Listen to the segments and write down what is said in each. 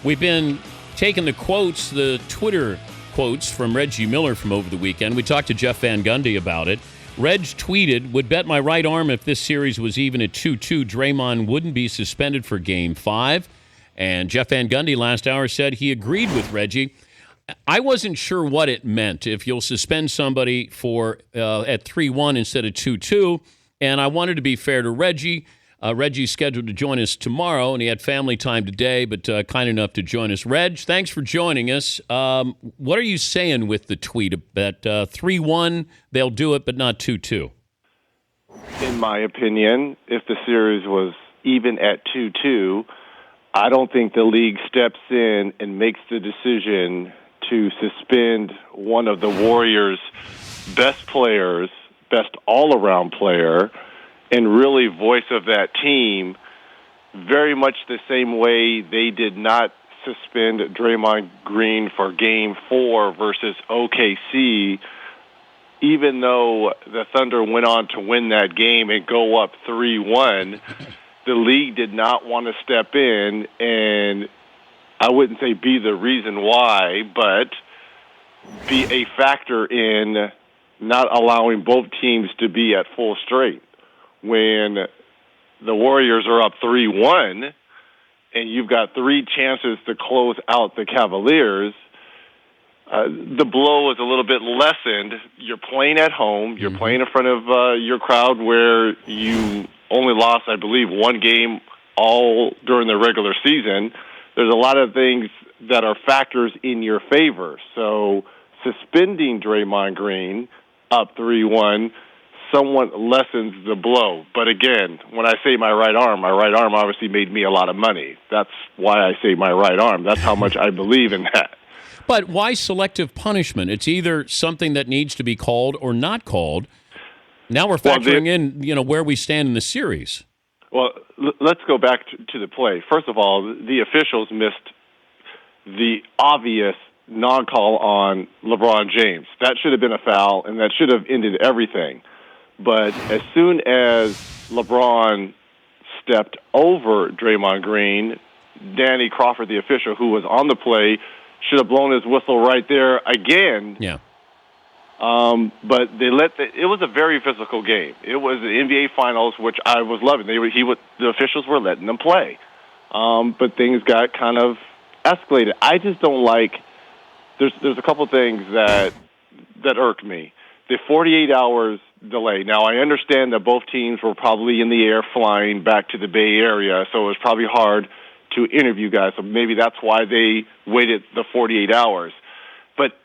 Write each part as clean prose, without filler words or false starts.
We've been taking the Twitter quotes from Reggie Miller from over the weekend. We talked to Jeff Van Gundy about it. Reg tweeted, "Would bet my right arm if this series was even at 2-2, Draymond wouldn't be suspended for Game 5. And Jeff Van Gundy last hour said he agreed with Reggie. I wasn't sure what it meant, if you'll suspend somebody for at 3-1 instead of 2-2. And I wanted to be fair to Reggie. Reggie's scheduled to join us tomorrow, and he had family time today, but kind enough to join us. Reg, thanks for joining us. What are you saying with the tweet that 3-1, they'll do it, but not 2-2? In my opinion, if the series was even at 2-2, I don't think the league steps in and makes the decision to suspend one of the Warriors' best players, best all-around player, and really voice of that team, very much the same way they did not suspend Draymond Green for Game 4 versus OKC, even though the Thunder went on to win that game and go up 3-1, the league did not want to step in and, I wouldn't say be the reason why, but be a factor in not allowing both teams to be at full strength. When the Warriors are up 3-1 and you've got 3 chances to close out the Cavaliers, the blow is a little bit lessened. You're playing at home. You're playing in front of your crowd where you only lost, I believe, 1 game all during the regular season. There's a lot of things that are factors in your favor. So suspending Draymond Green up 3-1 somewhat lessens the blow. But again, when I say my right arm obviously made me a lot of money. That's why I say my right arm. That's how much I believe in that. But why selective punishment? It's either something that needs to be called or not called. Now we're factoring in, where we stand in the series. Well, let's go back to the play. First of all, the officials missed the obvious non-call on LeBron James. That should have been a foul, and that should have ended everything. But as soon as LeBron stepped over Draymond Green, Danny Crawford, the official who was on the play, should have blown his whistle right there again. Yeah. But it was a very physical game. It was the NBA Finals, which I was loving. The officials were letting them play. But things got kind of escalated. I just don't like, there's a couple things that irked me. The 48 hours delay. Now, I understand that both teams were probably in the air flying back to the Bay Area, so it was probably hard to interview guys. So maybe that's why they waited the 48 hours. But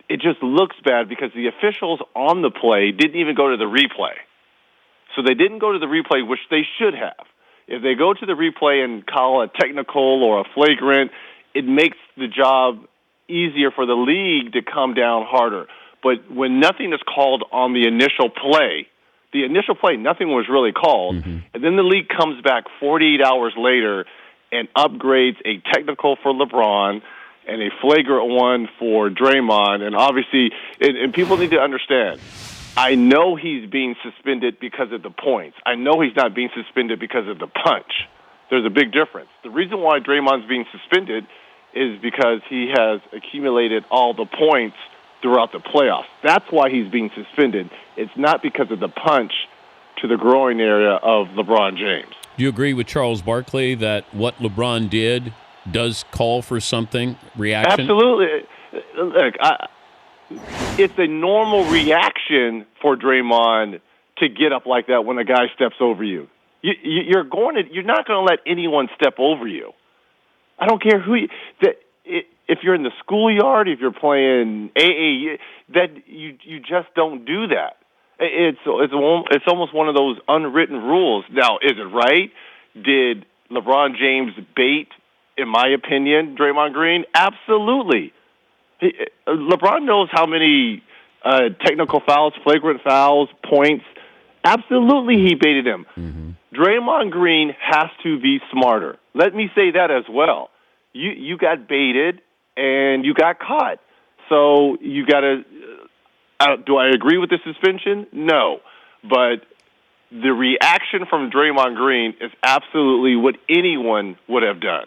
it just looks bad because the officials on the play didn't even go to the replay. So they didn't go to the replay, which they should have. If they go to the replay and call a technical or a flagrant, it makes the job easier for the league to come down harder. But when nothing is called on the initial play, nothing was really called. And then the league comes back 48 hours later and upgrades a technical for LeBron and a flagrant one for Draymond. And obviously, and people need to understand, I know he's being suspended because of the points. I know he's not being suspended because of the punch. There's a big difference. The reason why Draymond's being suspended is because he has accumulated all the points throughout the playoffs. That's why he's being suspended. It's not because of the punch to the groin area of LeBron James. Do you agree with Charles Barkley that what LeBron did does call for something, reaction? Absolutely. Look, it's a normal reaction for Draymond to get up like that when a guy steps over you. You're not going to let anyone step over you. I don't care who if you're in the schoolyard, if you're playing AA, that you just don't do that. It's almost one of those unwritten rules. Now, is it right? Did LeBron James bait, in my opinion, Draymond Green? Absolutely. LeBron knows how many technical fouls, flagrant fouls, points. Absolutely, he baited him. Draymond Green has to be smarter. Let me say that as well. You got baited and you got caught. So you got to. Do I agree with the suspension? No, but the reaction from Draymond Green is absolutely what anyone would have done.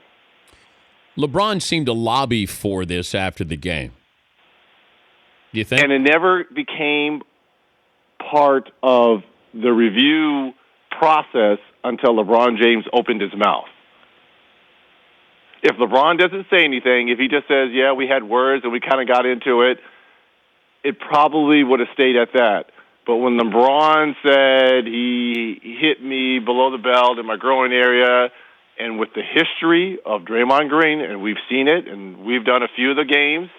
LeBron seemed to lobby for this after the game. Do you think? And it never became part of the review process until LeBron James opened his mouth. If LeBron doesn't say anything, if he just says, yeah, we had words and we kind of got into it, it probably would have stayed at that. But when LeBron said he hit me below the belt in my groin area, and with the history of Draymond Green, and we've seen it, and we've done a few of the games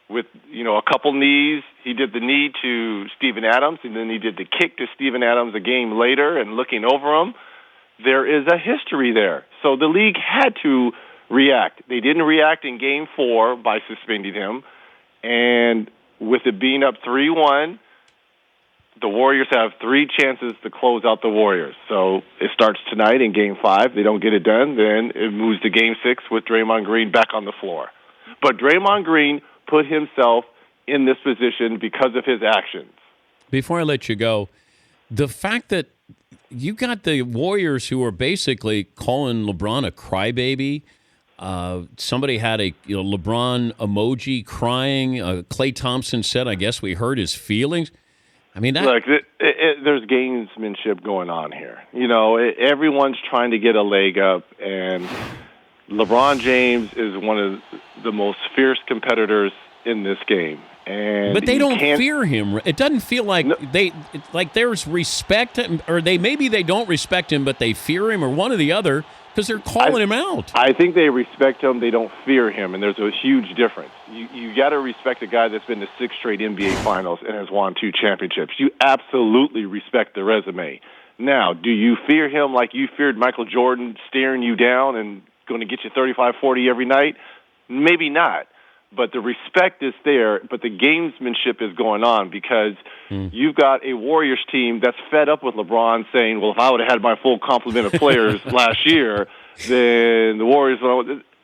with, a couple knees. He did the knee to Steven Adams, and then he did the kick to Steven Adams a game later and looking over him. There is a history there. So the league had to react. They didn't react in Game 4 by suspending him, and with it being up 3-1, the Warriors have 3 chances to close out the Warriors. So it starts tonight in Game 5. They don't get it done, then it moves to Game 6 with Draymond Green back on the floor. But Draymond Green put himself in this position because of his actions. Before I let you go, the fact that you got the Warriors who are basically calling LeBron a crybaby. Somebody had a LeBron emoji crying. Klay Thompson said, I guess we hurt his feelings. I mean, look, there's gamesmanship going on here. Everyone's trying to get a leg up, and LeBron James is one of the most fierce competitors in this game. But they don't fear him. It doesn't feel like there's respect, or maybe they don't respect him, but they fear him, or one or the other, because they're calling him out. I think they respect him. They don't fear him, and there's a huge difference. You got to respect a guy that's been to 6 straight NBA Finals and has won 2 championships. You absolutely respect the resume. Now, do you fear him like you feared Michael Jordan staring you down and going to get you 35, 40 every night? Maybe not. But the respect is there, but the gamesmanship is going on because you've got a Warriors team that's fed up with LeBron saying, well, if I would have had my full complement of players last year, then the Warriors,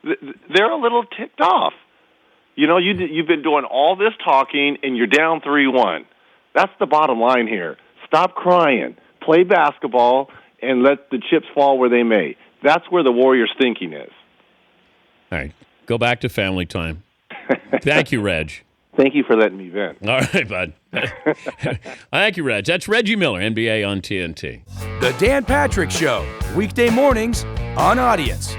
they're a little ticked off. You've been doing all this talking, and you're down 3-1. That's the bottom line here. Stop crying. Play basketball, and let the chips fall where they may. That's where the Warriors' thinking is. All right. Go back to family time. Thank you, Reg. Thank you for letting me vent. All right, bud. Thank you, Reg. That's Reggie Miller, NBA on TNT. The Dan Patrick Show, weekday mornings on Audience.